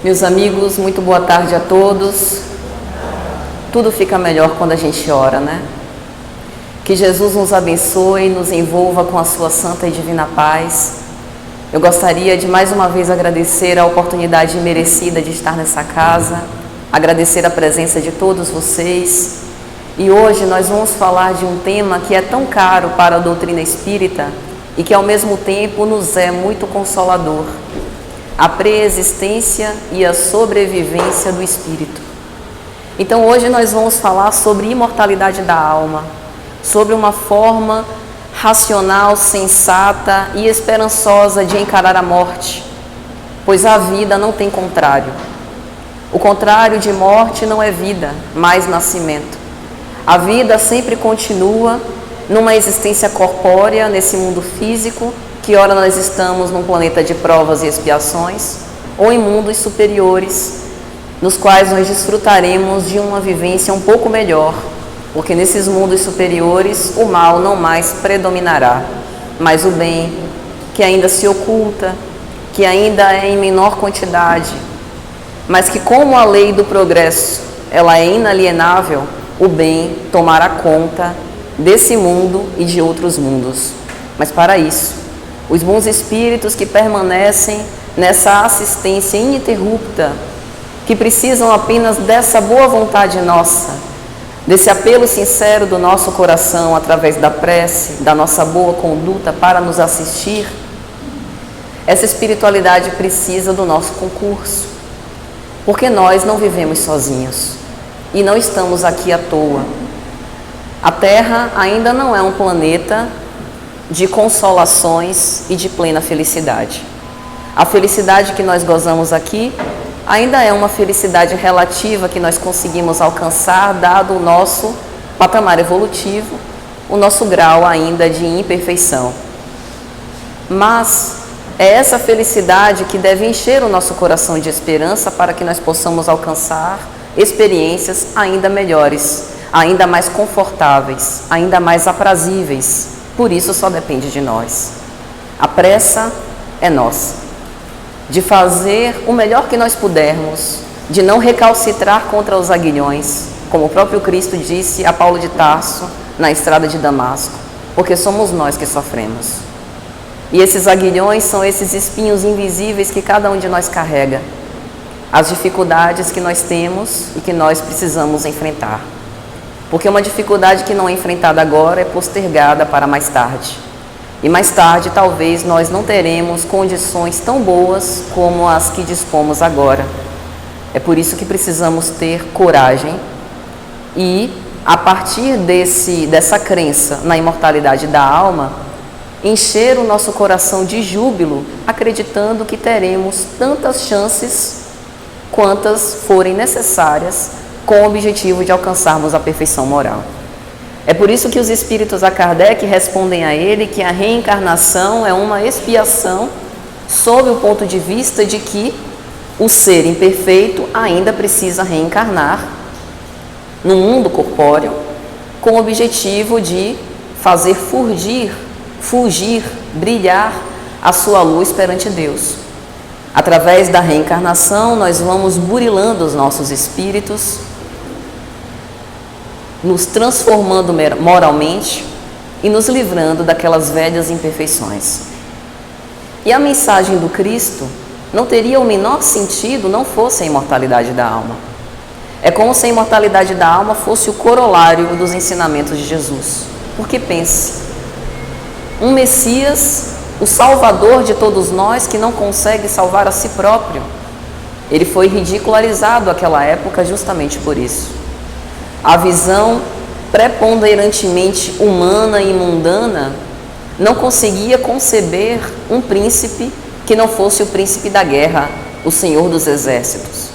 Meus amigos, muito boa tarde a todos. Tudo fica melhor quando a gente ora, né? Que Jesus nos abençoe e nos envolva com a sua santa e divina paz. Eu gostaria de mais uma vez agradecer a oportunidade merecida de estar nessa casa, agradecer a presença de todos vocês. E hoje nós vamos falar de um tema que é tão caro para a doutrina espírita e que ao mesmo tempo nos é muito consolador: a preexistência e a sobrevivência do espírito. Então hoje nós vamos falar sobre imortalidade da alma, sobre uma forma racional, sensata e esperançosa de encarar a morte, pois a vida não tem contrário. O contrário de morte não é vida, mas nascimento. A vida sempre continua numa existência corpórea, nesse mundo físico, que ora nós estamos num planeta de provas e expiações, ou em mundos superiores, nos quais nós desfrutaremos de uma vivência um pouco melhor, porque nesses mundos superiores o mal não mais predominará, mas o bem, que ainda se oculta, que ainda é em menor quantidade, mas que, como a lei do progresso ela é inalienável, o bem tomará conta desse mundo e de outros mundos. Mas para isso, os bons espíritos que permanecem nessa assistência ininterrupta, que precisam apenas dessa boa vontade nossa, desse apelo sincero do nosso coração através da prece, da nossa boa conduta para nos assistir, essa espiritualidade precisa do nosso concurso, porque nós não vivemos sozinhos e não estamos aqui à toa. A Terra ainda não é um planeta de consolações e de plena felicidade. A felicidade que nós gozamos aqui ainda é uma felicidade relativa que nós conseguimos alcançar, dado o nosso patamar evolutivo, o nosso grau ainda de imperfeição. Mas é essa felicidade que deve encher o nosso coração de esperança para que nós possamos alcançar experiências ainda melhores, ainda mais confortáveis, ainda mais aprazíveis. Por isso só depende de nós. A pressa é nossa, de fazer o melhor que nós pudermos, de não recalcitrar contra os aguilhões, como o próprio Cristo disse a Paulo de Tarso na estrada de Damasco, porque somos nós que sofremos. E esses aguilhões são esses espinhos invisíveis que cada um de nós carrega, as dificuldades que nós temos e que nós precisamos enfrentar. Porque uma dificuldade que não é enfrentada agora é postergada para mais tarde. E mais tarde, talvez, nós não teremos condições tão boas como as que dispomos agora. É por isso que precisamos ter coragem e, a partir dessa crença na imortalidade da alma, encher o nosso coração de júbilo, acreditando que teremos tantas chances quantas forem necessárias com o objetivo de alcançarmos a perfeição moral. É por isso que os espíritos a Kardec respondem a ele que a reencarnação é uma expiação sob o ponto de vista de que o ser imperfeito ainda precisa reencarnar no mundo corpóreo com o objetivo de fazer fulgir, brilhar a sua luz perante Deus. Através da reencarnação, nós vamos burilando os nossos espíritos, nos transformando moralmente e nos livrando daquelas velhas imperfeições. E a mensagem do Cristo não teria o menor sentido não fosse a imortalidade da alma. É como se a imortalidade da alma fosse o corolário dos ensinamentos de Jesus. Porque pense, um Messias, o Salvador de todos nós, que não consegue salvar a si próprio, ele foi ridicularizado naquela época justamente por isso. A visão preponderantemente humana e mundana não conseguia conceber um príncipe que não fosse o príncipe da guerra, o Senhor dos exércitos.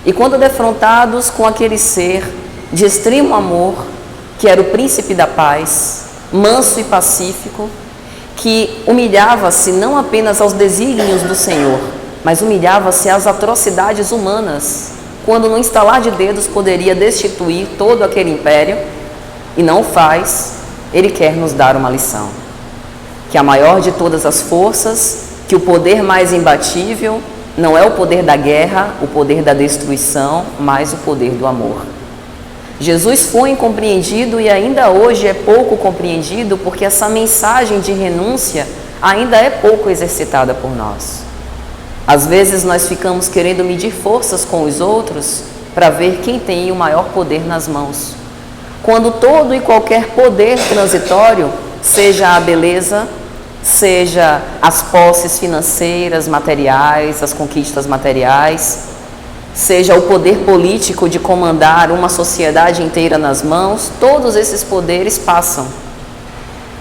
E quando defrontados com aquele ser de extremo amor, que era o príncipe da paz, manso e pacífico, que humilhava-se não apenas aos desígnios do Senhor, mas humilhava-se às atrocidades humanas, quando no estalar de dedos poderia destituir todo aquele império, e não o faz, ele quer nos dar uma lição. Que a maior de todas as forças, que o poder mais imbatível, não é o poder da guerra, o poder da destruição, mas o poder do amor. Jesus foi incompreendido e ainda hoje é pouco compreendido porque essa mensagem de renúncia ainda é pouco exercitada por nós. Às vezes nós ficamos querendo medir forças com os outros para ver quem tem o maior poder nas mãos, quando todo e qualquer poder transitório, seja a beleza, seja as posses financeiras, materiais, as conquistas materiais, seja o poder político de comandar uma sociedade inteira nas mãos, todos esses poderes passam.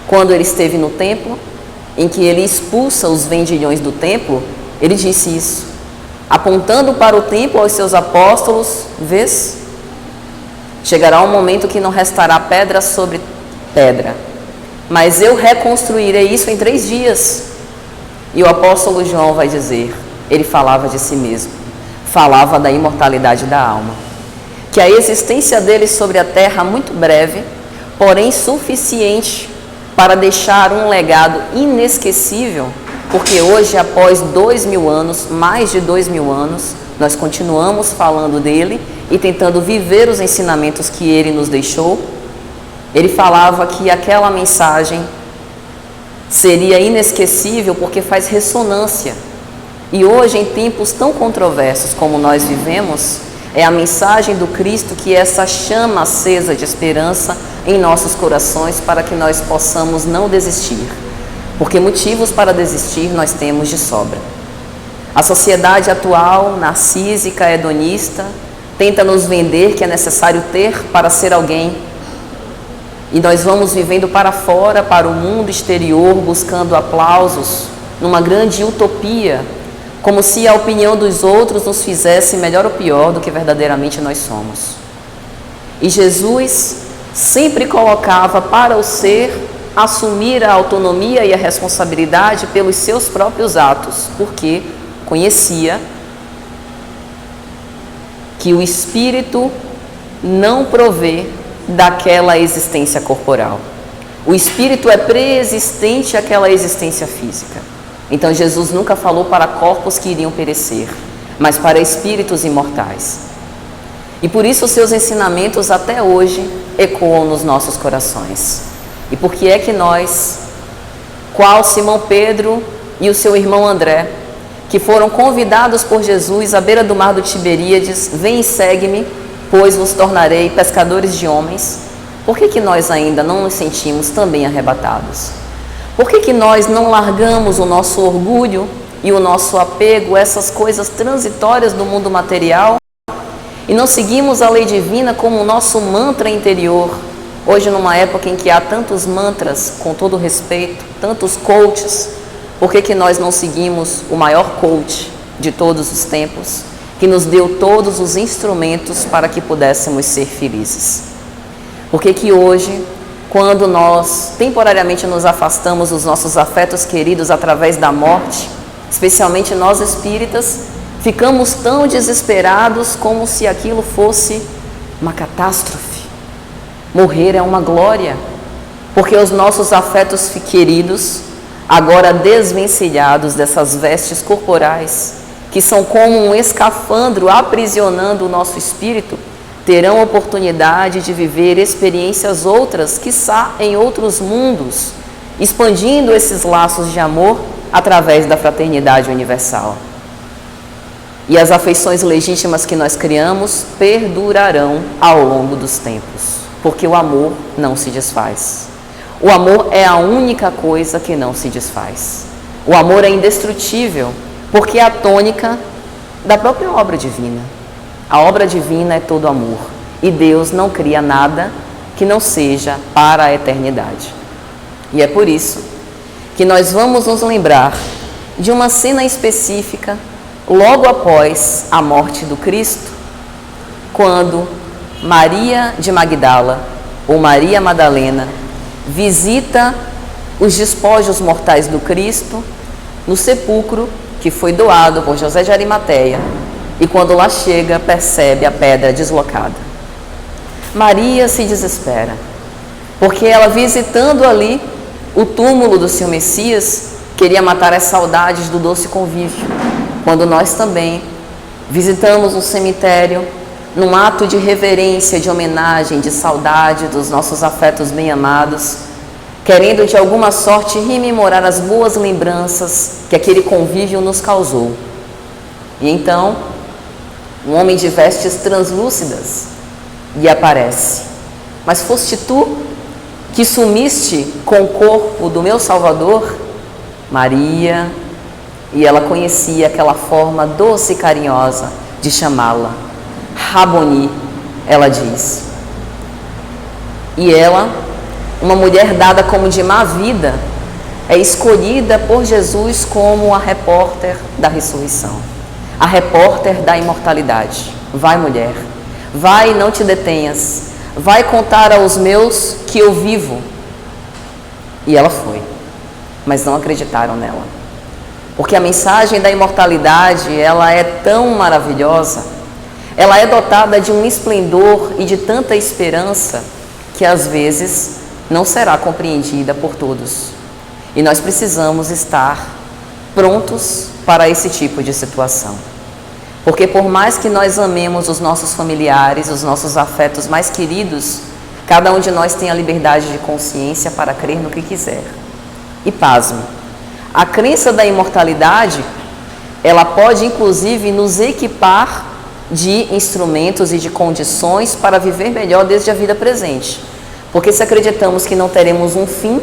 Quando ele esteve no templo, em que ele expulsa os vendilhões do templo, ele disse isso, apontando para o templo aos seus apóstolos: vês? Chegará um momento que não restará pedra sobre pedra, mas eu reconstruirei isso em 3 dias. E o apóstolo João vai dizer, ele falava de si mesmo, falava da imortalidade da alma, que a existência dele sobre a terra muito breve, porém suficiente para deixar um legado inesquecível, porque hoje, após 2000 anos, mais de 2000 anos, nós continuamos falando dele e tentando viver os ensinamentos que ele nos deixou. Ele falava que aquela mensagem seria inesquecível porque faz ressonância. E hoje, em tempos tão controversos como nós vivemos, é a mensagem do Cristo que é essa chama acesa de esperança em nossos corações para que nós possamos não desistir. Porque motivos para desistir nós temos de sobra. A sociedade atual, narcísica, hedonista, tenta nos vender que é necessário ter para ser alguém. E nós vamos vivendo para fora, para o mundo exterior, buscando aplausos, numa grande utopia, como se a opinião dos outros nos fizesse melhor ou pior do que verdadeiramente nós somos. E Jesus sempre colocava para o ser assumir a autonomia e a responsabilidade pelos seus próprios atos, porque conhecia que o espírito não provê daquela existência corporal. O espírito é pré-existente àquela existência física. Então Jesus nunca falou para corpos que iriam perecer, mas para espíritos imortais. E por isso os seus ensinamentos até hoje ecoam nos nossos corações. E por que é que nós, qual Simão Pedro e o seu irmão André, que foram convidados por Jesus à beira do mar do Tiberíades: vem e segue-me, pois vos tornarei pescadores de homens. Por que nós ainda não nos sentimos também arrebatados? Por que nós não largamos o nosso orgulho e o nosso apego a essas coisas transitórias do mundo material e não seguimos a lei divina como o nosso mantra interior? Hoje, numa época em que há tantos mantras, com todo respeito, tantos coaches, por que nós não seguimos o maior coach de todos os tempos, que nos deu todos os instrumentos para que pudéssemos ser felizes? Por que hoje, quando nós temporariamente nos afastamos dos nossos afetos queridos através da morte, especialmente nós espíritas, ficamos tão desesperados como se aquilo fosse uma catástrofe? Morrer é uma glória, porque os nossos afetos queridos, agora desvencilhados dessas vestes corporais, que são como um escafandro aprisionando o nosso espírito, terão oportunidade de viver experiências outras, quiçá em outros mundos, expandindo esses laços de amor através da fraternidade universal. E as afeições legítimas que nós criamos perdurarão ao longo dos tempos, porque o amor não se desfaz. O amor é a única coisa que não se desfaz. O amor é indestrutível, porque é a tônica da própria obra divina. A obra divina é todo amor, e Deus não cria nada que não seja para a eternidade. E é por isso que nós vamos nos lembrar de uma cena específica logo após a morte do Cristo, quando Maria de Magdala, ou Maria Madalena, visita os despojos mortais do Cristo no sepulcro que foi doado por José de Arimateia, e quando lá chega, percebe a pedra deslocada. Maria se desespera, porque ela, visitando ali o túmulo do seu Messias, queria matar as saudades do doce convívio. quando nós também visitamos um cemitério num ato de reverência, de homenagem, de saudade dos nossos afetos bem-amados, querendo de alguma sorte rememorar as boas lembranças que aquele convívio nos causou. E então, um homem de vestes translúcidas lhe aparece: mas foste tu que sumiste com o corpo do meu Salvador? Maria. E ela conhecia aquela forma doce e carinhosa de chamá-la. Raboni, ela diz. E ela, uma mulher dada como de má vida, é escolhida por Jesus como a repórter da ressurreição, a repórter da imortalidade. Vai, mulher, vai e não te detenhas, vai contar aos meus que eu vivo. E ela foi, mas não acreditaram nela, porque a mensagem da imortalidade, ela é tão maravilhosa, ela é dotada de um esplendor e de tanta esperança que às vezes não será compreendida por todos. E nós precisamos estar prontos para esse tipo de situação. Porque por mais que nós amemos os nossos familiares, os nossos afetos mais queridos, cada um de nós tem a liberdade de consciência para crer no que quiser. E pasme, a crença da imortalidade, ela pode inclusive nos equipar de instrumentos e de condições para viver melhor desde a vida presente. Porque se acreditamos que não teremos um fim,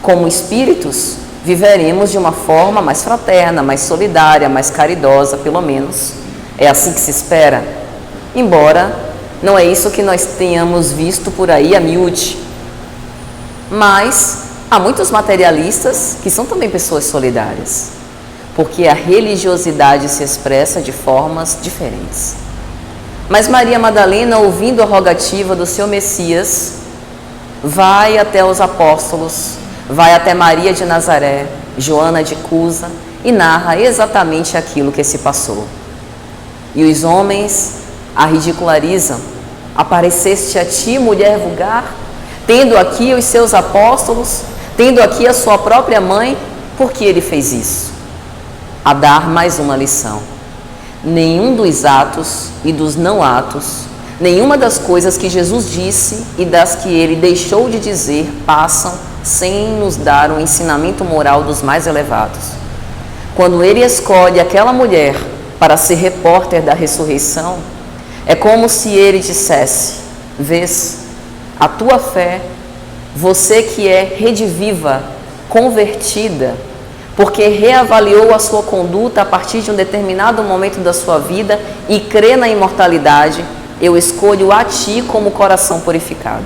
como espíritos, viveremos de uma forma mais fraterna, mais solidária, mais caridosa, pelo menos. É assim que se espera. Embora não é isso que nós tenhamos visto por aí a miúde. Mas há muitos materialistas que são também pessoas solidárias, porque a religiosidade se expressa de formas diferentes. Mas Maria Madalena, ouvindo a rogativa do seu Messias, vai até os apóstolos, vai até Maria de Nazaré, Joana de Cusa, e narra exatamente aquilo que se passou. E os homens a ridicularizam: apareceste a ti, mulher vulgar, tendo aqui os seus apóstolos, tendo aqui a sua própria mãe, por que ele fez isso? A dar mais uma lição: nenhum dos atos e dos não atos, nenhuma das coisas que Jesus disse e das que ele deixou de dizer passam sem nos dar um ensinamento moral dos mais elevados. Quando ele escolhe aquela mulher para ser repórter da ressurreição, é como se ele dissesse: vês, a tua fé, você que é rediviva, convertida, porque reavaliou a sua conduta a partir de um determinado momento da sua vida e crê na imortalidade, eu escolho a ti como coração purificado.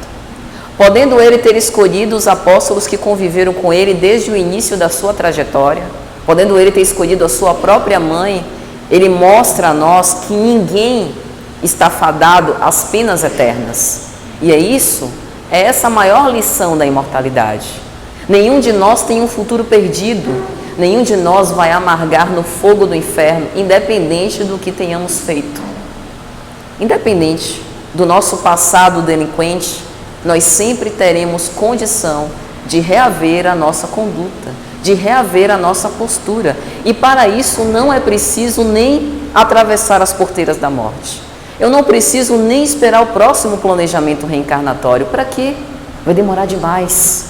Podendo ele ter escolhido os apóstolos que conviveram com ele desde o início da sua trajetória, podendo ele ter escolhido a sua própria mãe, ele mostra a nós que ninguém está fadado às penas eternas. E é essa a maior lição da imortalidade. Nenhum de nós tem um futuro perdido, nenhum de nós vai amargar no fogo do inferno, independente do que tenhamos feito. Independente do nosso passado delinquente, nós sempre teremos condição de reaver a nossa conduta, de reaver a nossa postura. E para isso não é preciso nem atravessar as porteiras da morte. Eu não preciso nem esperar o próximo planejamento reencarnatório. Para quê? Vai demorar demais.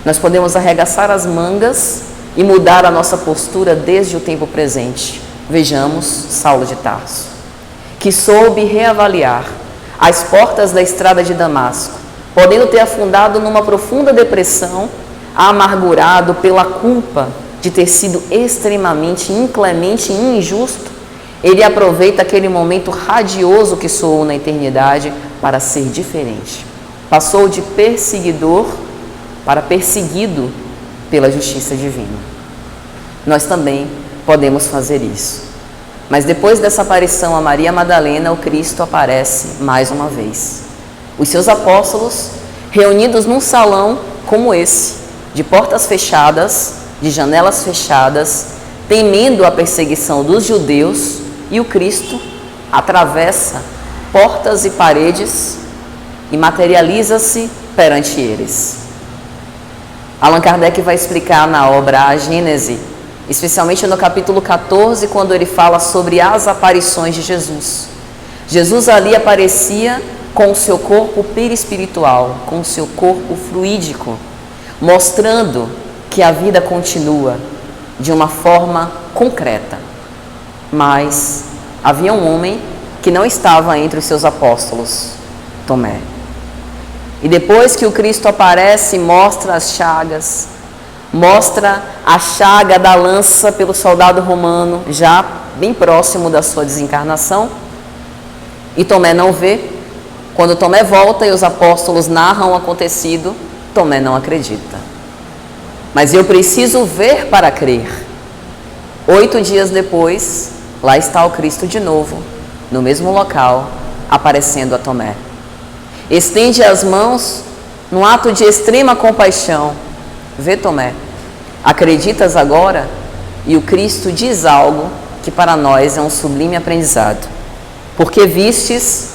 Nós podemos arregaçar as mangas e mudar a nossa postura desde o tempo presente. Vejamos Saulo de Tarso, que soube reavaliar as portas da estrada de Damasco, podendo ter afundado numa profunda depressão, amargurado pela culpa de ter sido extremamente inclemente e injusto. Ele aproveita aquele momento radioso que soou na eternidade para ser diferente. Passou de perseguidor para perseguido pela justiça divina. Nós também podemos fazer isso. Mas depois dessa aparição a Maria Madalena, o Cristo aparece mais uma vez. Os seus apóstolos, reunidos num salão como esse, de portas fechadas, de janelas fechadas, temendo a perseguição dos judeus, e o Cristo atravessa portas e paredes e materializa-se perante eles. Allan Kardec vai explicar na obra A Gênese especialmente no capítulo 14, quando ele fala sobre as aparições de Jesus. Jesus ali aparecia com o seu corpo perispiritual, com o seu corpo fluídico, mostrando que a vida continua de uma forma concreta. Mas havia um homem que não estava entre os seus apóstolos, Tomé. E depois que o Cristo aparece, mostra as chagas, mostra a chaga da lança pelo soldado romano, já bem próximo da sua desencarnação, e Tomé não vê. Quando Tomé volta e os apóstolos narram o acontecido, Tomé não acredita. Mas eu preciso ver para crer. 8 dias depois, lá está o Cristo de novo, no mesmo local, aparecendo a Tomé. Estende as mãos num ato de extrema compaixão. Vê, Tomé, acreditas agora? E o Cristo diz algo que para nós é um sublime aprendizado. Porque vistes,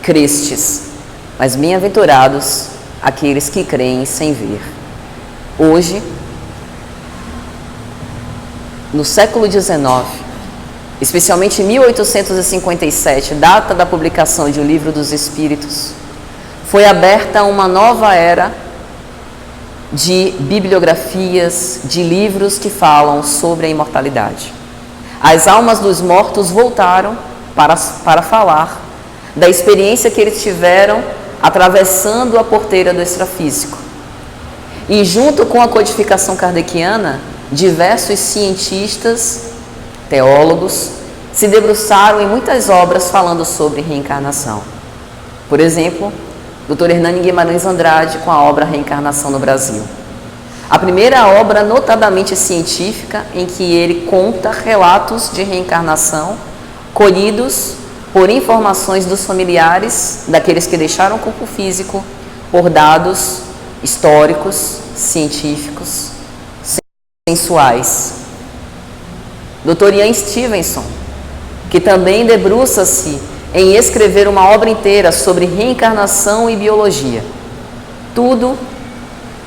crestes, mas bem-aventurados aqueles que creem sem ver. Hoje, no século XIX, especialmente em 1857, data da publicação de O Livro dos Espíritos, foi aberta uma nova era de bibliografias, de livros que falam sobre a imortalidade. As almas dos mortos voltaram para falar da experiência que eles tiveram atravessando a porteira do extrafísico. E junto com a codificação kardeciana, diversos cientistas, teólogos, se debruçaram em muitas obras falando sobre reencarnação. Por exemplo, Dr. Hernani Guimarães Andrade com a obra Reencarnação no Brasil. A primeira obra notadamente científica em que ele conta relatos de reencarnação colhidos por informações dos familiares daqueles que deixaram o corpo físico, por dados históricos, científicos, sensuais. Dr. Ian Stevenson, que também debruça-se em escrever uma obra inteira sobre reencarnação e biologia. Tudo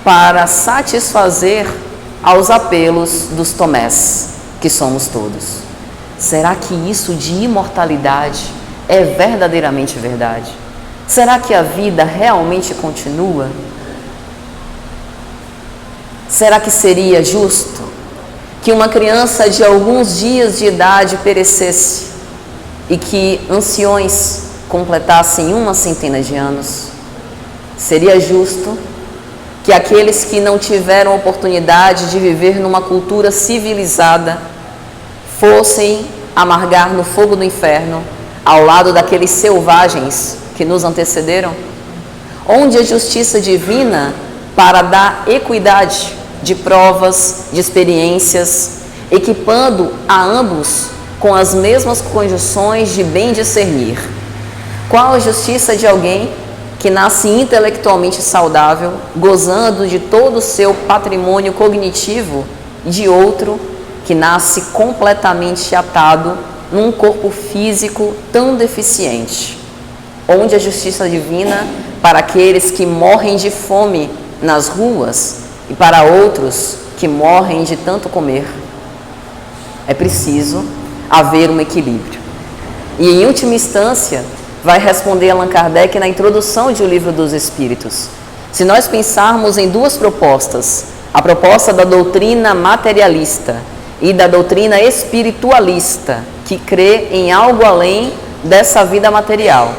para satisfazer aos apelos dos Tomés, que somos todos. Será que isso de imortalidade é verdadeiramente verdade? Será que a vida realmente continua? Será que seria justo que uma criança de alguns dias de idade perecesse e que anciões completassem 100 de anos? Seria justo que aqueles que não tiveram oportunidade de viver numa cultura civilizada fossem amargar no fogo do inferno ao lado daqueles selvagens que nos antecederam? Onde a justiça divina para dar equidade de provas, de experiências, equipando a ambos com as mesmas condições de bem discernir? Qual a justiça de alguém que nasce intelectualmente saudável, gozando de todo o seu patrimônio cognitivo, de outro que nasce completamente atado num corpo físico tão deficiente? Onde a justiça divina para aqueles que morrem de fome nas ruas e para outros que morrem de tanto comer? É preciso haver um equilíbrio. E em última instância, vai responder Allan Kardec na introdução de O Livro dos Espíritos. Se nós pensarmos em duas propostas, a proposta da doutrina materialista e da doutrina espiritualista, que crê em algo além dessa vida material,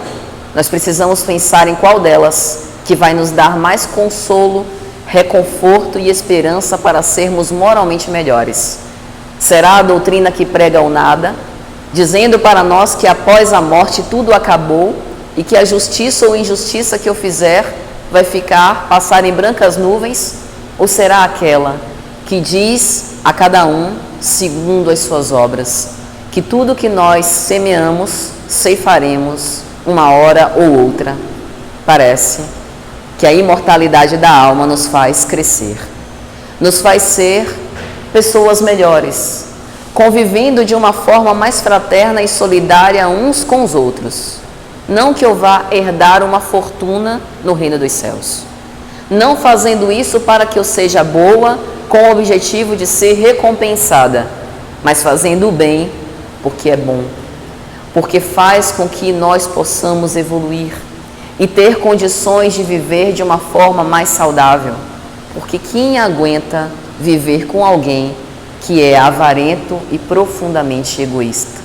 nós precisamos pensar em qual delas que vai nos dar mais consolo, reconforto e esperança para sermos moralmente melhores. Será a doutrina que prega o nada, dizendo para nós que após a morte tudo acabou e que a justiça ou injustiça que eu fizer vai passar em brancas nuvens? Ou será aquela que diz a cada um segundo as suas obras, que tudo que nós semeamos, ceifaremos uma hora ou outra? Parece que a imortalidade da alma nos faz crescer, nos faz ser pessoas melhores, convivendo de uma forma mais fraterna e solidária uns com os outros. Não que eu vá herdar uma fortuna no reino dos céus, não fazendo isso para que eu seja boa, com o objetivo de ser recompensada, mas fazendo o bem porque é bom, porque faz com que nós possamos evoluir e ter condições de viver de uma forma mais saudável, porque quem aguenta viver com alguém que é avarento e profundamente egoísta?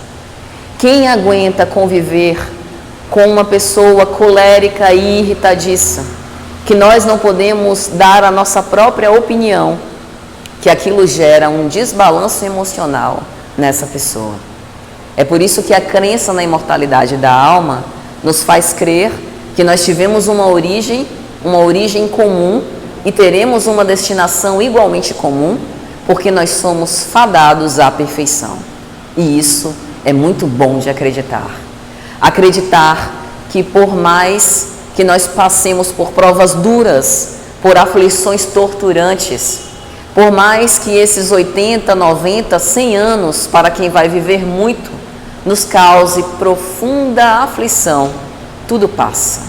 Quem aguenta conviver com uma pessoa colérica e irritadiça, que nós não podemos dar a nossa própria opinião, que aquilo gera um desbalanço emocional nessa pessoa? É por isso que a crença na imortalidade da alma nos faz crer que nós tivemos uma origem comum e teremos uma destinação igualmente comum, porque nós somos fadados à perfeição. E isso é muito bom de acreditar. Acreditar que por mais que nós passemos por provas duras, por aflições torturantes, por mais que esses 80, 90, 100 anos, para quem vai viver muito, nos cause profunda aflição, tudo passa.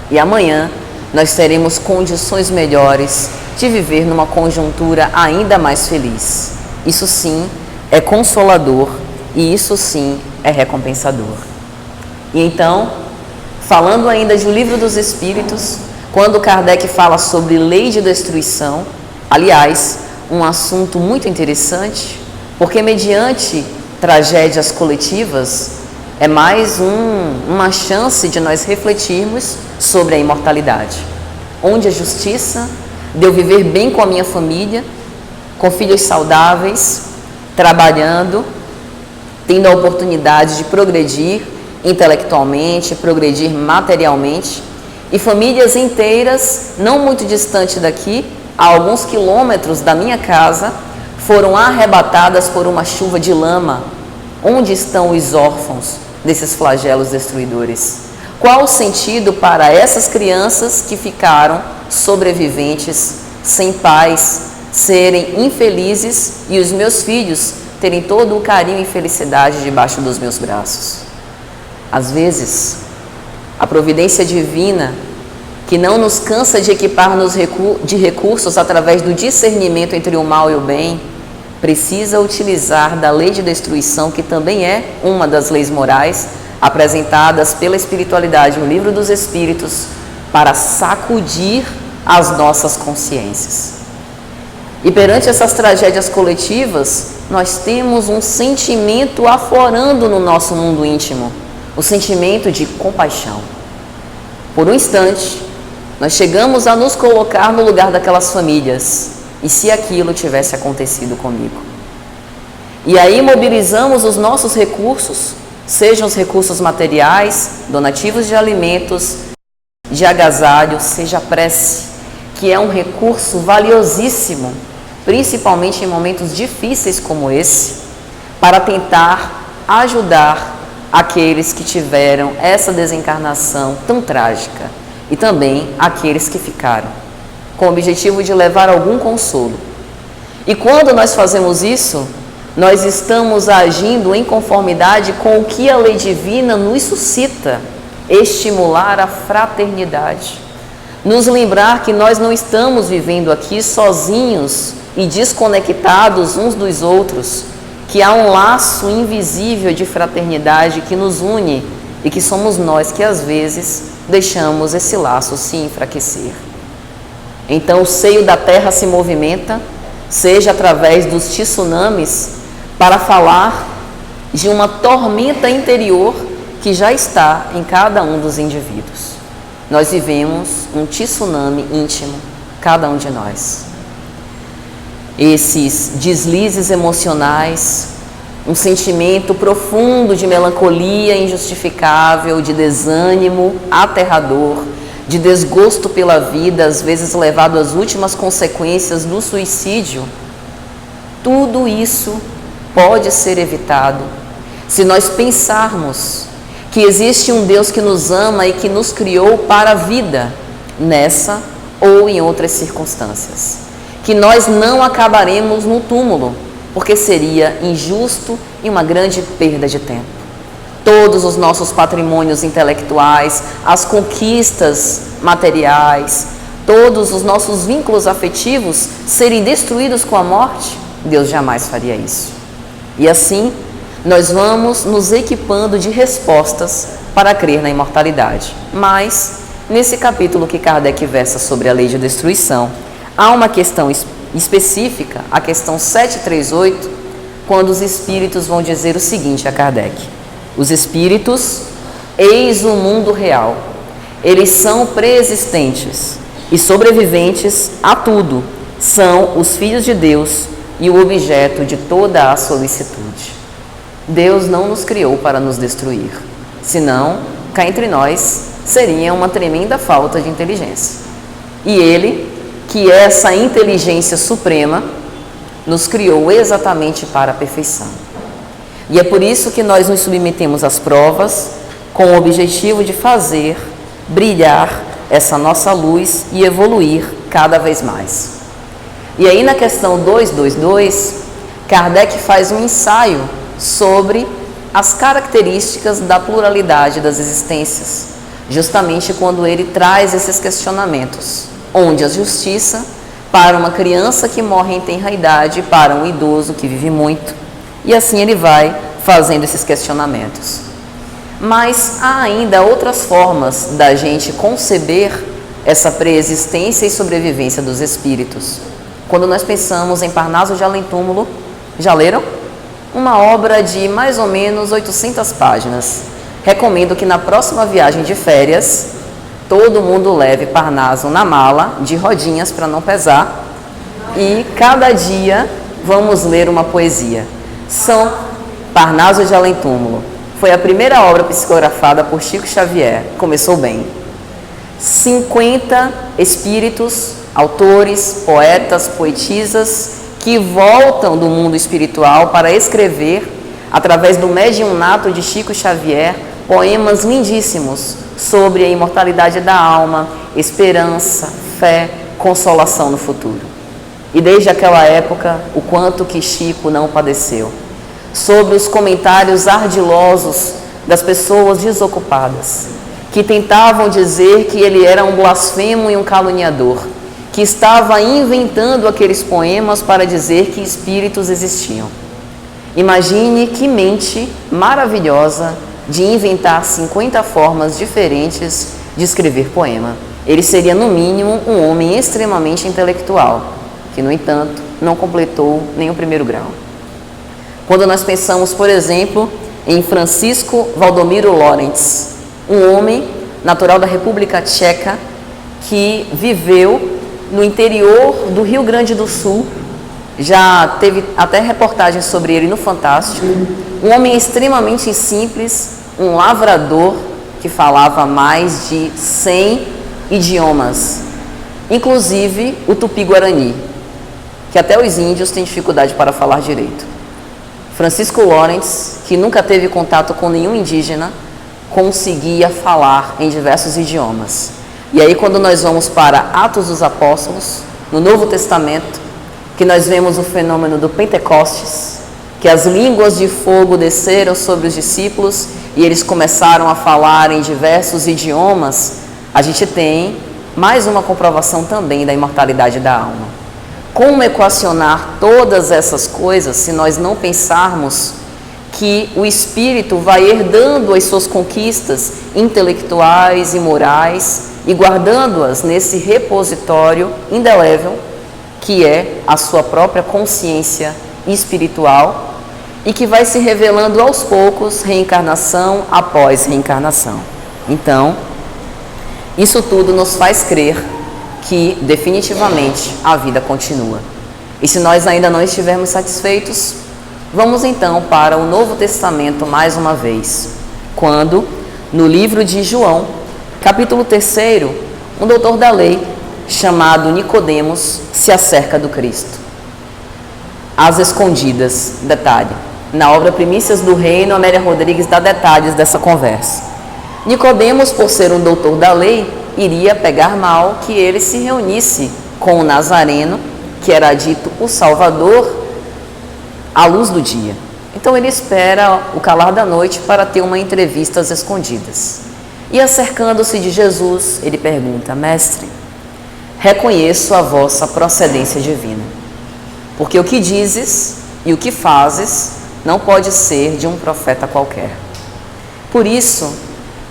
E amanhã nós teremos condições melhores de viver numa conjuntura ainda mais feliz. Isso sim é consolador e isso sim é recompensador. E então, falando ainda do Livro dos Espíritos, quando Kardec fala sobre lei de destruição, aliás, um assunto muito interessante, porque mediante tragédias coletivas é mais uma chance de nós refletirmos sobre a imortalidade. Onde a justiça de eu viver bem com a minha família, com filhos saudáveis, trabalhando, tendo a oportunidade de progredir intelectualmente, progredir materialmente, e famílias inteiras, não muito distante daqui, a alguns quilômetros da minha casa, foram arrebatadas por uma chuva de lama. Onde estão os órfãos desses flagelos destruidores? Qual o sentido para essas crianças que ficaram sobreviventes, sem pais, serem infelizes e os meus filhos terem todo o carinho e felicidade debaixo dos meus braços? Às vezes, a providência divina, que não nos cansa de equipar-nos de recursos através do discernimento entre o mal e o bem, precisa utilizar da lei de destruição, que também é uma das leis morais apresentadas pela espiritualidade no Livro dos Espíritos, para sacudir as nossas consciências. E perante essas tragédias coletivas, nós temos um sentimento aflorando no nosso mundo íntimo, o sentimento de compaixão. Por um instante, nós chegamos a nos colocar no lugar daquelas famílias. E se aquilo tivesse acontecido comigo? E aí mobilizamos os nossos recursos, sejam os recursos materiais, donativos de alimentos, de agasalho, seja a prece, que é um recurso valiosíssimo, principalmente em momentos difíceis como esse, para tentar ajudar aqueles que tiveram essa desencarnação tão trágica e também aqueles que ficaram, com o objetivo de levar algum consolo. E quando nós fazemos isso, nós estamos agindo em conformidade com o que a lei divina nos suscita, estimular a fraternidade, nos lembrar que nós não estamos vivendo aqui sozinhos e desconectados uns dos outros, que há um laço invisível de fraternidade que nos une e que somos nós que às vezes deixamos esse laço se enfraquecer. Então o seio da terra se movimenta, seja através dos tsunamis, para falar de uma tormenta interior que já está em cada um dos indivíduos. Nós vivemos um tsunami íntimo, cada um de nós. Esses deslizes emocionais, um sentimento profundo de melancolia injustificável, de desânimo aterrador, de desgosto pela vida, às vezes levado às últimas consequências do suicídio, tudo isso pode ser evitado se nós pensarmos que existe um Deus que nos ama e que nos criou para a vida, nessa ou em outras circunstâncias. Que nós não acabaremos no túmulo, porque seria injusto e uma grande perda de tempo. Todos os nossos patrimônios intelectuais, as conquistas materiais, todos os nossos vínculos afetivos serem destruídos com a morte? Deus jamais faria isso. E assim, nós vamos nos equipando de respostas para crer na imortalidade. Mas, nesse capítulo que Kardec versa sobre a lei de destruição, há uma questão específica, a questão 738, quando os espíritos vão dizer o seguinte a Kardec: os espíritos, eis o mundo real. Eles são preexistentes e sobreviventes a tudo. São os filhos de Deus e o objeto de toda a solicitude. Deus não nos criou para nos destruir, senão, cá entre nós, seria uma tremenda falta de inteligência. E Ele, que é essa inteligência suprema, nos criou exatamente para a perfeição. E é por isso que nós nos submetemos às provas, com o objetivo de fazer brilhar essa nossa luz e evoluir cada vez mais. E aí na questão 222, Kardec faz um ensaio sobre as características da pluralidade das existências, justamente quando ele traz esses questionamentos, onde a justiça para uma criança que morre em tenra idade, para um idoso que vive muito, e assim ele vai fazendo esses questionamentos. Mas há ainda outras formas da gente conceber essa preexistência e sobrevivência dos espíritos. Quando nós pensamos em Parnaso de Além Túmulo, já leram? Uma obra de mais ou menos 800 páginas. Recomendo que na próxima viagem de férias, todo mundo leve Parnaso na mala, de rodinhas para não pesar, e cada dia vamos ler uma poesia. São Parnaso de Além Túmulo. Foi a primeira obra psicografada por Chico Xavier. Começou bem. 50 espíritos, autores, poetas, poetisas, que voltam do mundo espiritual para escrever, através do mediunato de Chico Xavier, poemas lindíssimos sobre a imortalidade da alma, esperança, fé, consolação no futuro. E desde aquela época, o quanto que Chico não padeceu. Sobre os comentários ardilosos das pessoas desocupadas, que tentavam dizer que ele era um blasfemo e um caluniador, que estava inventando aqueles poemas para dizer que espíritos existiam. Imagine que mente maravilhosa de inventar 50 formas diferentes de escrever poema. Ele seria, no mínimo, um homem extremamente intelectual, que, no entanto, não completou nem o primeiro grau. Quando nós pensamos, por exemplo, em Francisco Valdomiro Lorentz, um homem natural da República Tcheca, que viveu no interior do Rio Grande do Sul, já teve até reportagens sobre ele no Fantástico, um homem extremamente simples, um lavrador que falava mais de 100 idiomas, inclusive o tupi-guarani, que até os índios têm dificuldade para falar direito. Francisco Lorentz, que nunca teve contato com nenhum indígena, conseguia falar em diversos idiomas. E aí, quando nós vamos para Atos dos Apóstolos, no Novo Testamento, que nós vemos o fenômeno do Pentecostes, que as línguas de fogo desceram sobre os discípulos e eles começaram a falar em diversos idiomas, a gente tem mais uma comprovação também da imortalidade da alma. Como equacionar todas essas coisas se nós não pensarmos que o espírito vai herdando as suas conquistas intelectuais e morais e guardando-as nesse repositório indelével que é a sua própria consciência espiritual e que vai se revelando aos poucos, reencarnação após reencarnação. Então, isso tudo nos faz crer que definitivamente a vida continua. E se nós ainda não estivermos satisfeitos, vamos então para o Novo Testamento mais uma vez, quando no livro de João, capítulo 3, um doutor da lei chamado Nicodemos se acerca do Cristo. Às escondidas, detalhe, na obra Primícias do Reino, Amélia Rodrigues dá detalhes dessa conversa. Nicodemos, por ser um doutor da lei, iria pegar mal que ele se reunisse com o Nazareno, que era dito o Salvador, à luz do dia. Então ele espera o calar da noite para ter uma entrevista às escondidas. E acercando-se de Jesus, ele pergunta: Mestre, reconheço a vossa procedência divina. Porque o que dizes e o que fazes não pode ser de um profeta qualquer. Por isso,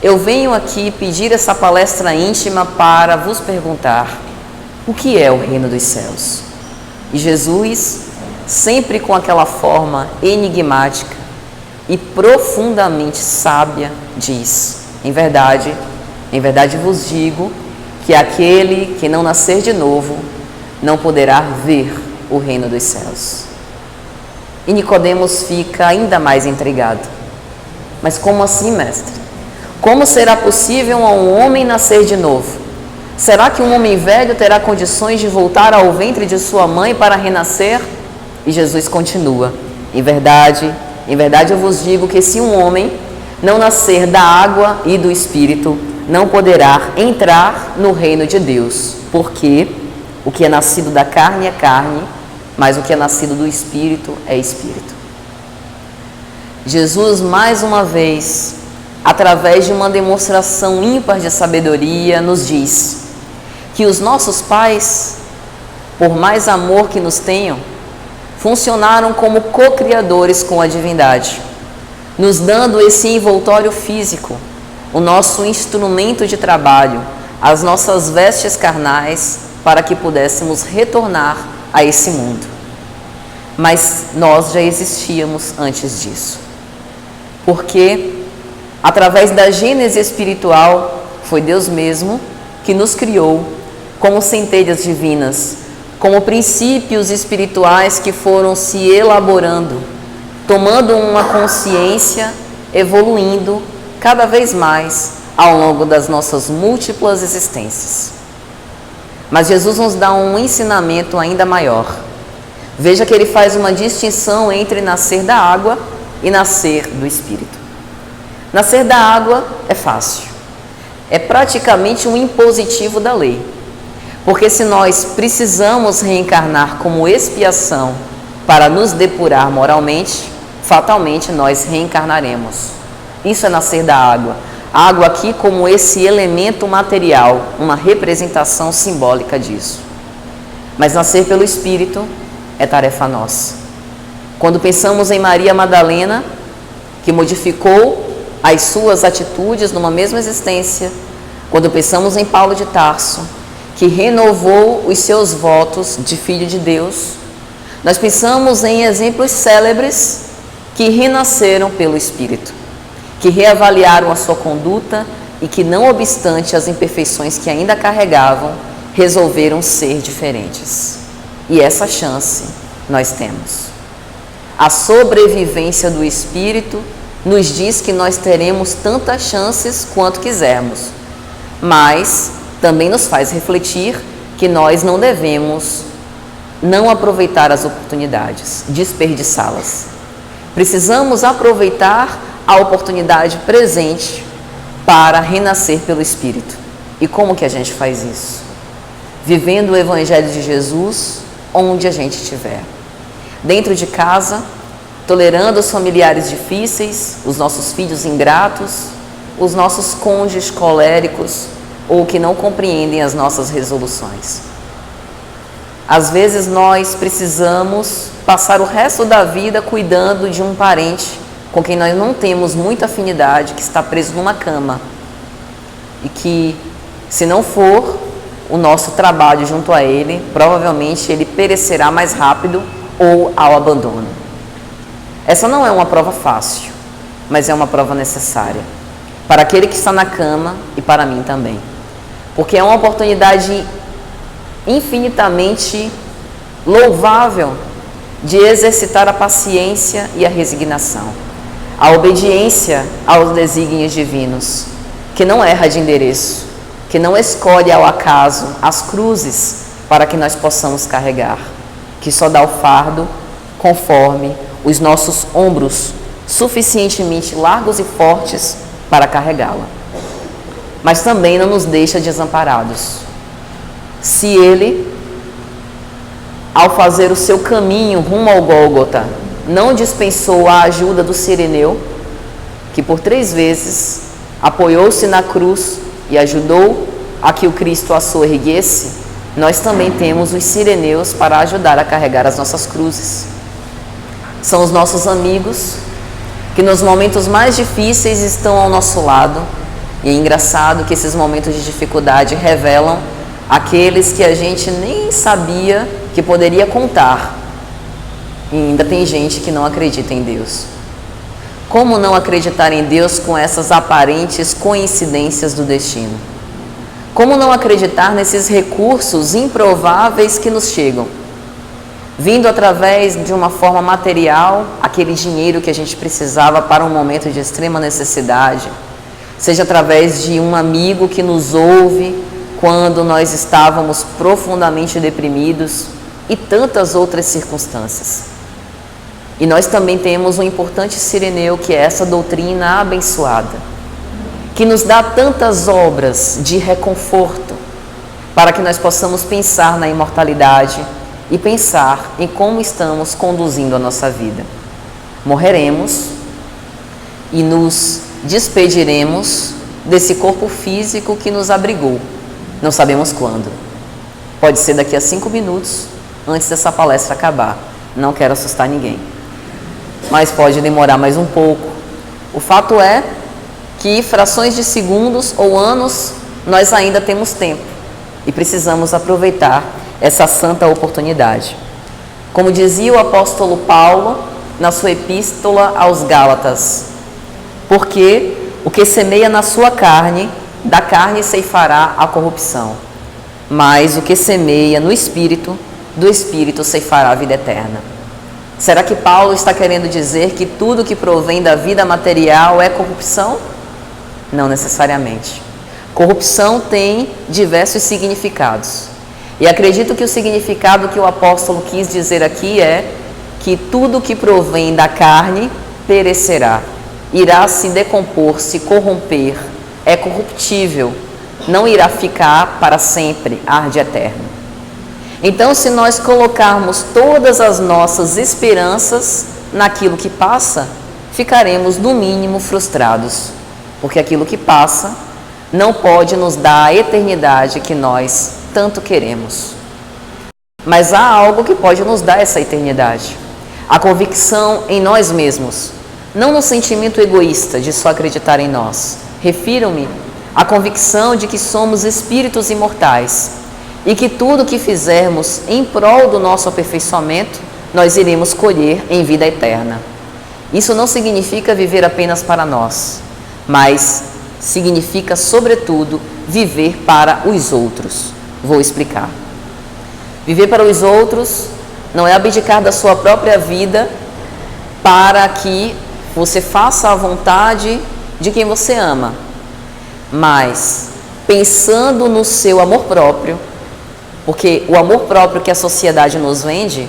eu venho aqui pedir essa palestra íntima para vos perguntar: o que é o reino dos céus? E Jesus, sempre com aquela forma enigmática e profundamente sábia, diz: em verdade vos digo que aquele que não nascer de novo não poderá ver o reino dos céus. E Nicodemos fica ainda mais intrigado. Mas como assim, mestre? Como será possível a um homem nascer de novo? Será que um homem velho terá condições de voltar ao ventre de sua mãe para renascer? E Jesus continua: em verdade eu vos digo que se um homem não nascer da água e do Espírito, não poderá entrar no reino de Deus. Porque o que é nascido da carne é carne, mas o que é nascido do Espírito é Espírito. Jesus, mais uma vez, através de uma demonstração ímpar de sabedoria, nos diz que os nossos pais, por mais amor que nos tenham, funcionaram como co-criadores com a divindade, nos dando esse envoltório físico, o nosso instrumento de trabalho, as nossas vestes carnais, para que pudéssemos retornar a esse mundo. Mas nós já existíamos antes disso. Porque, através da gênese espiritual, foi Deus mesmo que nos criou como centelhas divinas, como princípios espirituais que foram se elaborando, tomando uma consciência, evoluindo cada vez mais ao longo das nossas múltiplas existências. Mas Jesus nos dá um ensinamento ainda maior. Veja que ele faz uma distinção entre nascer da água e nascer do Espírito. Nascer da água é fácil. É praticamente um impositivo da lei. Porque se nós precisamos reencarnar como expiação para nos depurar moralmente, fatalmente nós reencarnaremos. Isso é nascer da água. A água aqui como esse elemento material, uma representação simbólica disso. Mas nascer pelo Espírito é tarefa nossa. Quando pensamos em Maria Madalena, que modificou as suas atitudes numa mesma existência, quando pensamos em Paulo de Tarso, que renovou os seus votos de filho de Deus, nós pensamos em exemplos célebres que renasceram pelo Espírito, que reavaliaram a sua conduta e que, não obstante as imperfeições que ainda carregavam, resolveram ser diferentes. E essa chance nós temos. A sobrevivência do Espírito nos diz que nós teremos tantas chances quanto quisermos, mas também nos faz refletir que nós não devemos não aproveitar as oportunidades, desperdiçá-las. Precisamos aproveitar a oportunidade presente para renascer pelo Espírito. E como que a gente faz isso? Vivendo o Evangelho de Jesus onde a gente estiver. Dentro de casa, tolerando os familiares difíceis, os nossos filhos ingratos, os nossos cônjuges coléricos ou que não compreendem as nossas resoluções. Às vezes nós precisamos passar o resto da vida cuidando de um parente com quem nós não temos muita afinidade, que está preso numa cama e que, se não for o nosso trabalho junto a ele, provavelmente ele perecerá mais rápido ou ao abandono. Essa não é uma prova fácil, mas é uma prova necessária para aquele que está na cama e para mim também, porque é uma oportunidade infinitamente louvável de exercitar a paciência e a resignação, a obediência aos desígnios divinos, que não erra de endereço, que não escolhe ao acaso as cruzes para que nós possamos carregar, que só dá o fardo conforme os nossos ombros suficientemente largos e fortes para carregá-la. Mas também não nos deixa desamparados. Se ele, ao fazer o seu caminho rumo ao Gólgota, não dispensou a ajuda do Cireneu, que por 3 vezes apoiou-se na cruz e ajudou a que o Cristo a soerguesse, nós também temos os sireneus para ajudar a carregar as nossas cruzes. São os nossos amigos que nos momentos mais difíceis estão ao nosso lado. E é engraçado que esses momentos de dificuldade revelam aqueles que a gente nem sabia que poderia contar. E ainda tem gente que não acredita em Deus. Como não acreditar em Deus com essas aparentes coincidências do destino? Como não acreditar nesses recursos improváveis que nos chegam? Vindo através de uma forma material, aquele dinheiro que a gente precisava para um momento de extrema necessidade, seja através de um amigo que nos ouve quando nós estávamos profundamente deprimidos e tantas outras circunstâncias. E nós também temos um importante sireneu, que é essa doutrina abençoada, que nos dá tantas obras de reconforto para que nós possamos pensar na imortalidade e pensar em como estamos conduzindo a nossa vida. Morreremos e nos despediremos desse corpo físico que nos abrigou. Não sabemos quando. Pode ser daqui a 5 minutos, antes dessa palestra acabar. Não quero assustar ninguém. Mas pode demorar mais um pouco. O fato é que frações de segundos ou anos nós ainda temos tempo e precisamos aproveitar essa santa oportunidade. Como dizia o apóstolo Paulo na sua epístola aos Gálatas: porque o que semeia na sua carne, da carne ceifará a corrupção, mas o que semeia no Espírito, do Espírito ceifará a vida eterna. Será que Paulo está querendo dizer que tudo que provém da vida material é corrupção? Não necessariamente. Corrupção tem diversos significados. E acredito que o significado que o apóstolo quis dizer aqui é que tudo que provém da carne perecerá, irá se decompor, se corromper, é corruptível, não irá ficar para sempre, arde eterno. Então, se nós colocarmos todas as nossas esperanças naquilo que passa, ficaremos no mínimo frustrados, porque aquilo que passa não pode nos dar a eternidade que nós tanto queremos. Mas há algo que pode nos dar essa eternidade: a convicção em nós mesmos, não no sentimento egoísta de só acreditar em nós. Refiro-me à convicção de que somos espíritos imortais e que tudo que fizermos em prol do nosso aperfeiçoamento, nós iremos colher em vida eterna. Isso não significa viver apenas para nós, mas significa, sobretudo, viver para os outros. Vou explicar. Viver para os outros não é abdicar da sua própria vida para que você faça a vontade de quem você ama, mas pensando no seu amor próprio, porque o amor próprio que a sociedade nos vende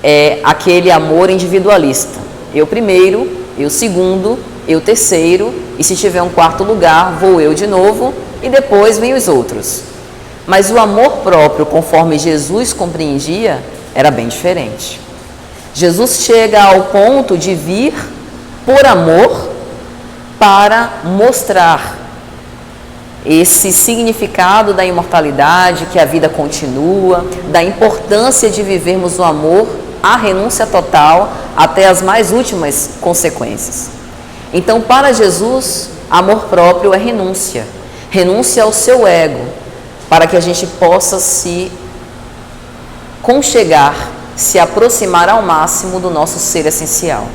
é aquele amor individualista. Eu primeiro, eu segundo, eu terceiro, e se tiver um quarto lugar, vou eu de novo, e depois vem os outros. Mas o amor próprio, conforme Jesus compreendia, era bem diferente. Jesus chega ao ponto de vir por amor para mostrar esse significado da imortalidade, que a vida continua, da importância de vivermos o amor, a renúncia total até as mais últimas consequências. Então, para Jesus, amor próprio é renúncia, renúncia ao seu ego, para que a gente possa se conchegar, se aproximar ao máximo do nosso ser essencial.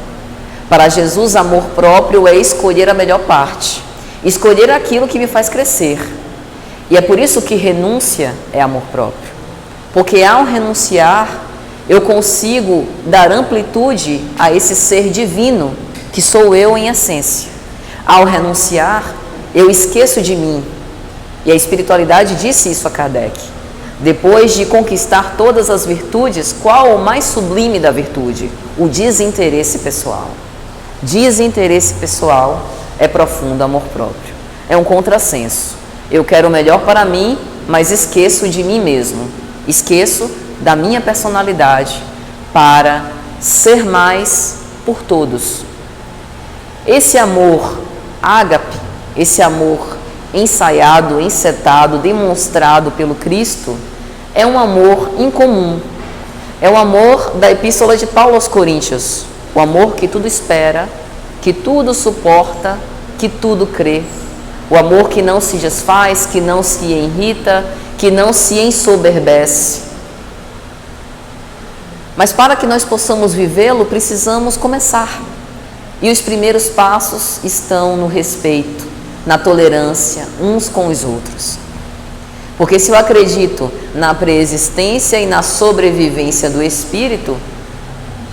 Para Jesus, amor próprio é escolher a melhor parte, escolher aquilo que me faz crescer. E é por isso que renúncia é amor próprio. Porque ao renunciar, eu consigo dar amplitude a esse ser divino, que sou eu em essência. Ao renunciar, eu esqueço de mim. E a espiritualidade disse isso a Kardec. Depois de conquistar todas as virtudes, qual o mais sublime da virtude? O desinteresse pessoal. Desinteresse pessoal é profundo amor próprio. É um contrassenso. Eu quero o melhor para mim, mas esqueço de mim mesmo. Esqueço da minha personalidade para ser mais por todos. Esse amor ágape, esse amor ensaiado, encetado, demonstrado pelo Cristo, é um amor incomum. É o amor da Epístola de Paulo aos Coríntios. O amor que tudo espera, que tudo suporta, que tudo crê. O amor que não se desfaz, que não se irrita, que não se ensoberbece. Mas para que nós possamos vivê-lo, precisamos começar. E os primeiros passos estão no respeito, na tolerância uns com os outros. Porque se eu acredito na preexistência e na sobrevivência do Espírito,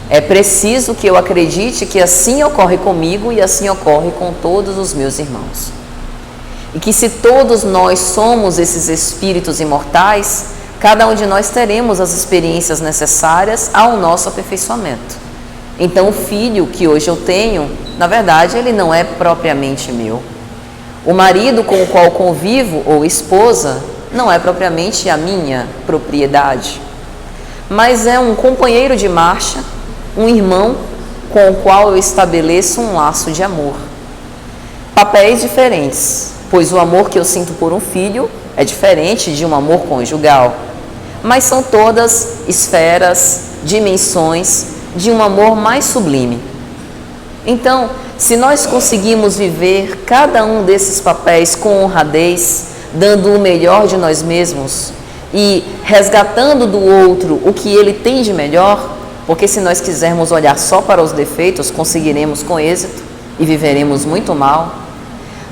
é preciso que eu acredite que assim ocorre comigo e assim ocorre com todos os meus irmãos. E que se todos nós somos esses espíritos imortais, cada um de nós teremos as experiências necessárias ao nosso aperfeiçoamento. Então o filho que hoje eu tenho, na verdade, ele não é propriamente meu. O marido com o qual convivo, ou esposa, não é propriamente a minha propriedade, mas é um companheiro de marcha, um irmão com o qual eu estabeleço um laço de amor. Papéis diferentes, pois o amor que eu sinto por um filho é diferente de um amor conjugal, mas são todas esferas, dimensões de um amor mais sublime. Então, se nós conseguimos viver cada um desses papéis com honradez, dando o melhor de nós mesmos e resgatando do outro o que ele tem de melhor, porque se nós quisermos olhar só para os defeitos, conseguiremos com êxito e viveremos muito mal.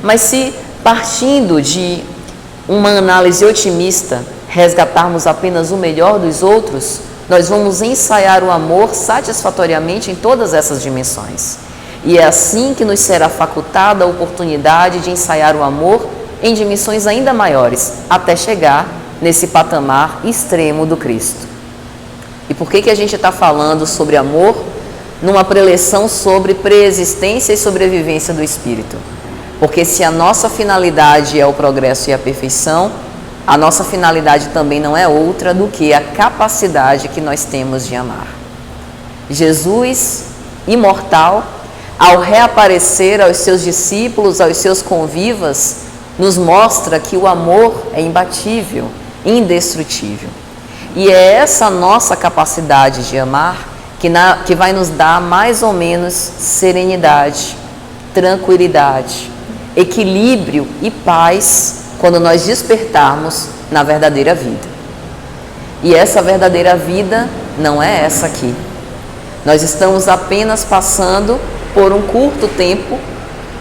Mas se partindo de uma análise otimista, resgatarmos apenas o melhor dos outros, nós vamos ensaiar o amor satisfatoriamente em todas essas dimensões. E é assim que nos será facultada a oportunidade de ensaiar o amor em dimensões ainda maiores, até chegar nesse patamar extremo do Cristo. E por que a gente está falando sobre amor numa preleção sobre preexistência e sobrevivência do Espírito? Porque se a nossa finalidade é o progresso e a perfeição, a nossa finalidade também não é outra do que a capacidade que nós temos de amar. Jesus, imortal, ao reaparecer aos seus discípulos, aos seus convivas, nos mostra que o amor é imbatível, indestrutível. E é essa nossa capacidade de amar que vai nos dar mais ou menos serenidade, tranquilidade, equilíbrio e paz quando nós despertarmos na verdadeira vida. E essa verdadeira vida não é essa aqui. Nós estamos apenas passando por um curto tempo,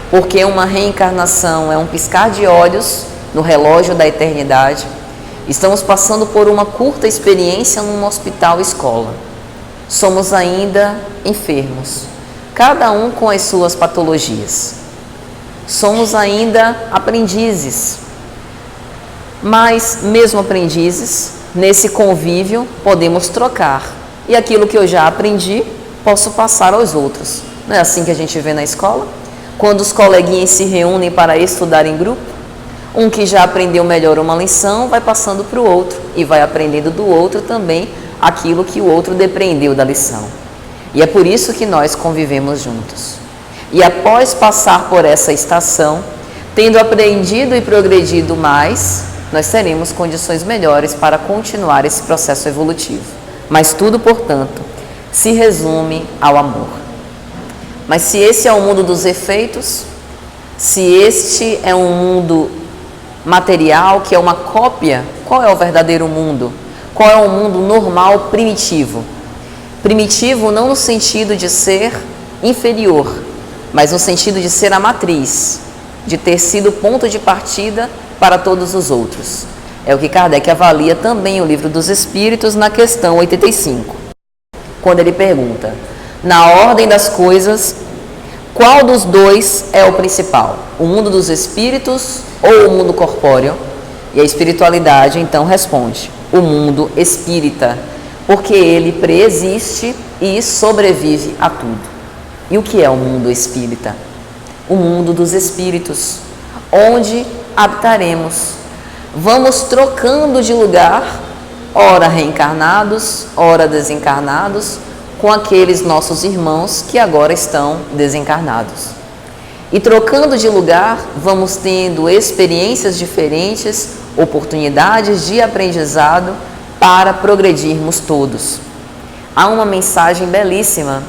porque uma reencarnação é um piscar de olhos no relógio da eternidade. Estamos passando por uma curta experiência num hospital-escola. Somos ainda enfermos, cada um com as suas patologias. Somos ainda aprendizes, mas mesmo aprendizes, nesse convívio podemos trocar. E aquilo que eu já aprendi, posso passar aos outros. Não é assim que a gente vê na escola? Quando os coleguinhas se reúnem para estudar em grupo, um que já aprendeu melhor uma lição vai passando para o outro e vai aprendendo do outro também aquilo que o outro depreendeu da lição. E é por isso que nós convivemos juntos. E após passar por essa estação, tendo aprendido e progredido mais, nós teremos condições melhores para continuar esse processo evolutivo. Mas tudo, portanto, se resume ao amor. Mas se esse é o mundo dos efeitos, se este é um mundo material, que é uma cópia, qual é o verdadeiro mundo? Qual é o mundo normal primitivo? Primitivo não no sentido de ser inferior, mas no sentido de ser a matriz, de ter sido ponto de partida para todos os outros. É o que Kardec avalia também o Livro dos Espíritos na questão 85, quando ele pergunta: na ordem das coisas, qual dos dois é o principal? O mundo dos espíritos ou o mundo corpóreo? E a espiritualidade então responde: o mundo espírita, porque ele preexiste e sobrevive a tudo. E o que é o mundo espírita? O mundo dos espíritos, onde habitaremos. Vamos trocando de lugar, ora reencarnados, ora desencarnados, com aqueles nossos irmãos que agora estão desencarnados. E trocando de lugar, vamos tendo experiências diferentes, oportunidades de aprendizado para progredirmos todos. Há uma mensagem belíssima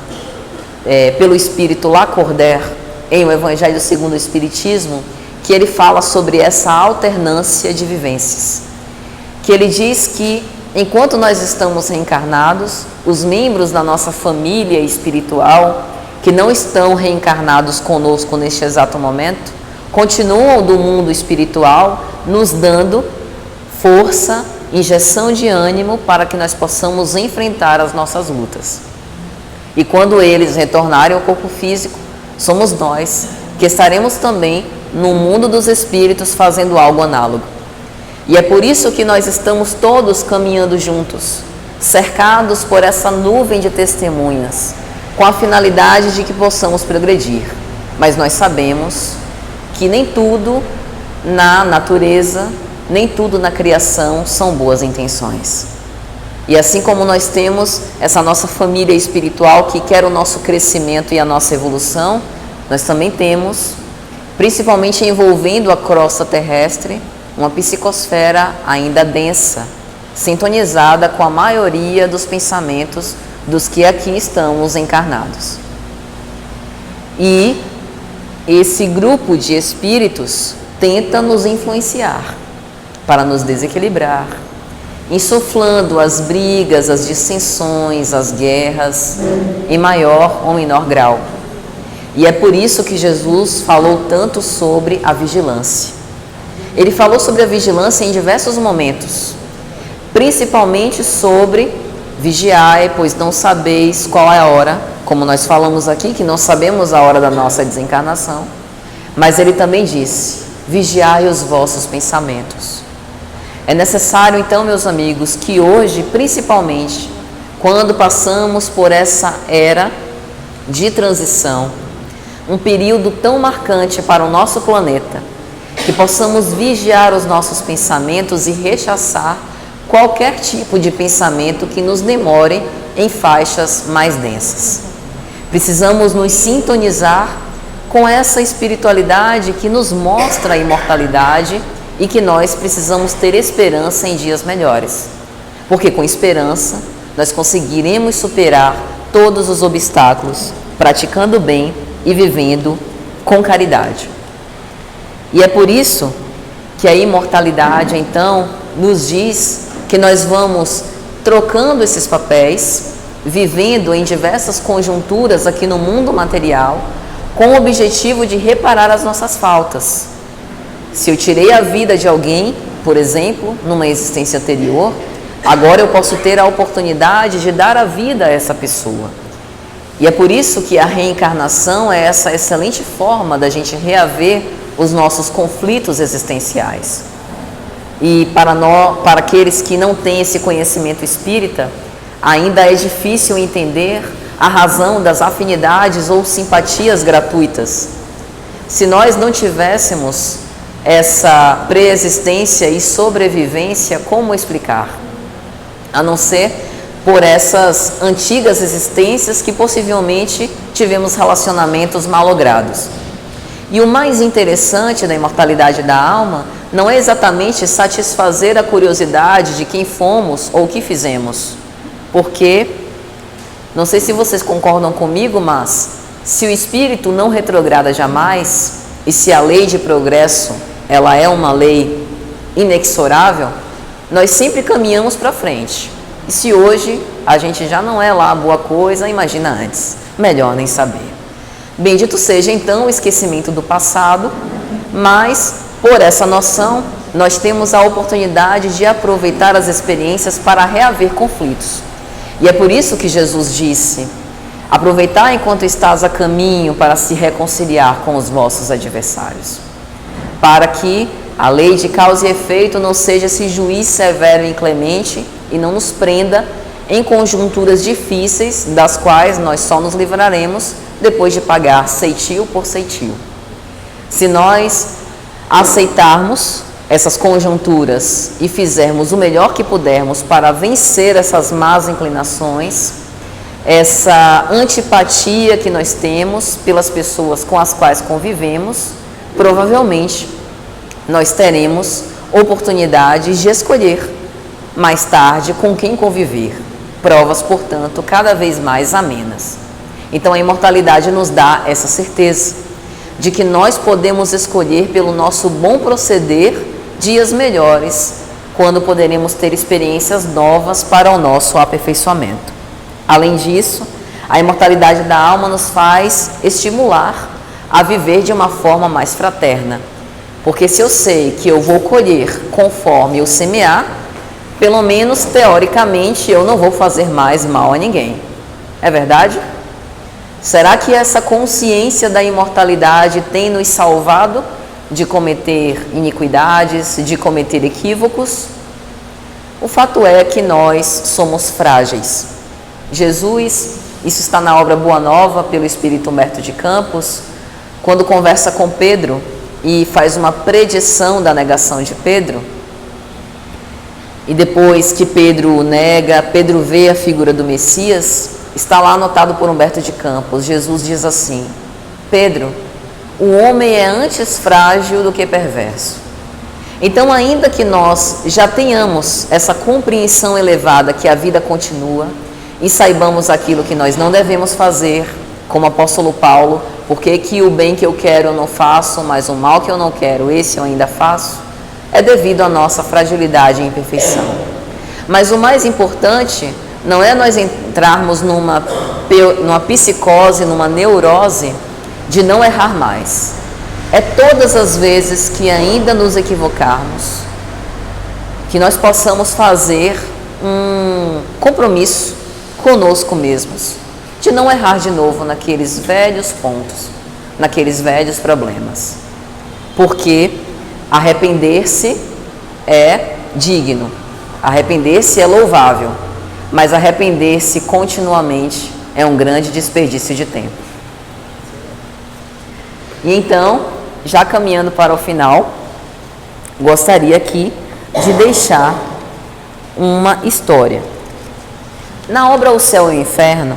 pelo Espírito Lacordaire em O Evangelho segundo o Espiritismo, que ele fala sobre essa alternância de vivências. Que ele diz que, enquanto nós estamos reencarnados, os membros da nossa família espiritual, que não estão reencarnados conosco neste exato momento, continuam do mundo espiritual nos dando força, injeção de ânimo para que nós possamos enfrentar as nossas lutas. E quando eles retornarem ao corpo físico, somos nós que estaremos também no mundo dos espíritos fazendo algo análogo. E é por isso que nós estamos todos caminhando juntos, cercados por essa nuvem de testemunhas, com a finalidade de que possamos progredir. Mas nós sabemos que nem tudo na natureza, nem tudo na criação são boas intenções. E assim como nós temos essa nossa família espiritual que quer o nosso crescimento e a nossa evolução, nós também temos, principalmente envolvendo a crosta terrestre, uma psicosfera ainda densa, sintonizada com a maioria dos pensamentos dos que aqui estamos encarnados. E esse grupo de espíritos tenta nos influenciar para nos desequilibrar, insuflando as brigas, as dissensões, as guerras, em maior ou menor grau. E é por isso que Jesus falou tanto sobre a vigilância. Ele falou sobre a vigilância em diversos momentos, principalmente sobre vigiai, pois não sabeis qual é a hora, como nós falamos aqui, que não sabemos a hora da nossa desencarnação, mas ele também disse, vigiai os vossos pensamentos. É necessário então, meus amigos, que hoje, principalmente, quando passamos por essa era de transição, um período tão marcante para o nosso planeta, que possamos vigiar os nossos pensamentos e rechaçar qualquer tipo de pensamento que nos demore em faixas mais densas. Precisamos nos sintonizar com essa espiritualidade que nos mostra a imortalidade e que nós precisamos ter esperança em dias melhores. Porque com esperança nós conseguiremos superar todos os obstáculos, praticando o bem e vivendo com caridade. E é por isso que a imortalidade, então, nos diz que nós vamos trocando esses papéis, vivendo em diversas conjunturas aqui no mundo material, com o objetivo de reparar as nossas faltas. Se eu tirei a vida de alguém, por exemplo, numa existência anterior, agora eu posso ter a oportunidade de dar a vida a essa pessoa. E é por isso que a reencarnação é essa excelente forma da gente reaver os nossos conflitos existenciais. E para aqueles que não têm esse conhecimento espírita, ainda é difícil entender a razão das afinidades ou simpatias gratuitas. Se nós não tivéssemos essa preexistência e sobrevivência, como explicar? A não ser por essas antigas existências que possivelmente tivemos relacionamentos malogrados. E o mais interessante da imortalidade da alma não é exatamente satisfazer a curiosidade de quem fomos ou o que fizemos. Porque, não sei se vocês concordam comigo, mas se o espírito não retrograda jamais, e se a lei de progresso ela é uma lei inexorável, nós sempre caminhamos para frente. E se hoje a gente já não é lá boa coisa, imagina antes. Melhor nem saber. Bendito seja então o esquecimento do passado, mas por essa noção nós temos a oportunidade de aproveitar as experiências para reaver conflitos. E é por isso que Jesus disse, aproveitar enquanto estás a caminho para se reconciliar com os vossos adversários, para que a lei de causa e efeito não seja esse juiz severo e inclemente e não nos prenda em conjunturas difíceis, das quais nós só nos livraremos depois de pagar ceitil por ceitil. Se nós aceitarmos essas conjunturas e fizermos o melhor que pudermos para vencer essas más inclinações, essa antipatia que nós temos pelas pessoas com as quais convivemos, provavelmente nós teremos oportunidade de escolher mais tarde com quem conviver. Provas, portanto, cada vez mais amenas. Então a imortalidade nos dá essa certeza de que nós podemos escolher pelo nosso bom proceder dias melhores, quando poderemos ter experiências novas para o nosso aperfeiçoamento. Além disso, a imortalidade da alma nos faz estimular a viver de uma forma mais fraterna. Porque se eu sei que eu vou colher conforme eu semear, pelo menos teoricamente eu não vou fazer mais mal a ninguém. É verdade? Será que essa consciência da imortalidade tem nos salvado de cometer iniquidades, de cometer equívocos? O fato é que nós somos frágeis. Jesus, isso está na obra Boa Nova, pelo Espírito Humberto de Campos, quando conversa com Pedro e faz uma predição da negação de Pedro, e depois que Pedro o nega, Pedro vê a figura do Messias, está lá anotado por Humberto de Campos. Jesus diz assim: Pedro, o homem é antes frágil do que perverso. Então, ainda que nós já tenhamos essa compreensão elevada que a vida continua e saibamos aquilo que nós não devemos fazer, como o apóstolo Paulo, porque que o bem que eu quero eu não faço, mas o mal que eu não quero, esse eu ainda faço, é devido à nossa fragilidade e imperfeição. Mas o mais importante não é nós entrarmos numa psicose, numa neurose de não errar mais. É todas as vezes que ainda nos equivocarmos, que nós possamos fazer um compromisso conosco mesmos, de não errar de novo naqueles velhos pontos, naqueles velhos problemas. Porque arrepender-se é digno, arrepender-se é louvável, mas arrepender-se continuamente é um grande desperdício de tempo. E então, já caminhando para o final, gostaria aqui de deixar uma história. Na obra O Céu e o Inferno,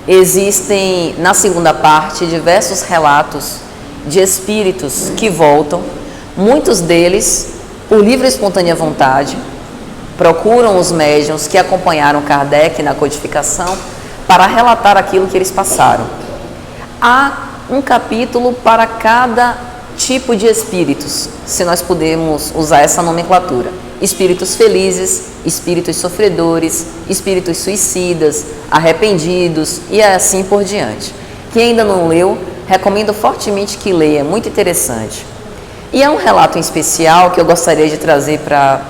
existem, na segunda parte, diversos relatos de espíritos que voltam, muitos deles, por livre e espontânea vontade, procuram os médiuns que acompanharam Kardec na codificação para relatar aquilo que eles passaram. Há um capítulo para cada tipo de espíritos, se nós pudermos usar essa nomenclatura. Espíritos felizes, espíritos sofredores, espíritos suicidas, arrependidos e assim por diante. Quem ainda não leu, recomendo fortemente que leia, é muito interessante. E há um relato em especial que eu gostaria de trazer para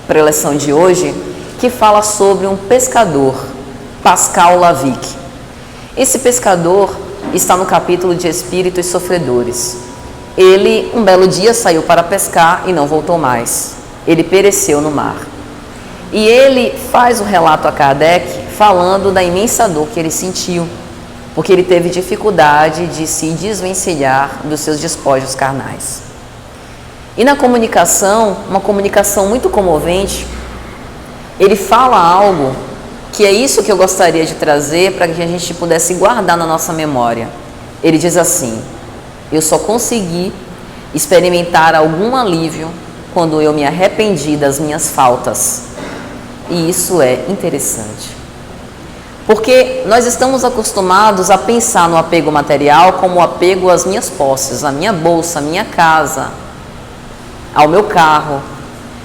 a lição de hoje, que fala sobre um pescador, Pascal Lavic. Esse pescador está no capítulo de Espíritos Sofredores. Ele, um belo dia, saiu para pescar e não voltou mais. Ele pereceu no mar. E ele faz o relato a Kardec falando da imensa dor que ele sentiu, porque ele teve dificuldade de se desvencilhar dos seus despojos carnais. E na comunicação, uma comunicação muito comovente, ele fala algo que é isso que eu gostaria de trazer para que a gente pudesse guardar na nossa memória. Ele diz assim: eu só consegui experimentar algum alívio quando eu me arrependi das minhas faltas. E isso é interessante. Porque nós estamos acostumados a pensar no apego material como o apego às minhas posses, à minha bolsa, à minha casa, ao meu carro.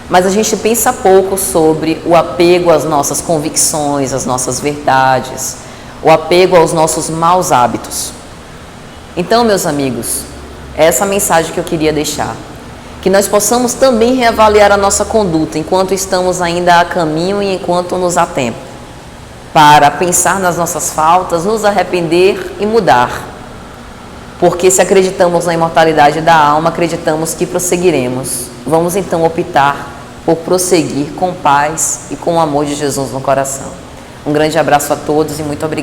Mas a gente pensa pouco sobre o apego às nossas convicções, às nossas verdades, o apego aos nossos maus hábitos. Então, meus amigos, é essa mensagem que eu queria deixar. Que nós possamos também reavaliar a nossa conduta enquanto estamos ainda a caminho e enquanto nos há tempo, para pensar nas nossas faltas, nos arrepender e mudar. Porque se acreditamos na imortalidade da alma, acreditamos que prosseguiremos. Vamos então optar por prosseguir com paz e com o amor de Jesus no coração. Um grande abraço a todos e muito obrigada.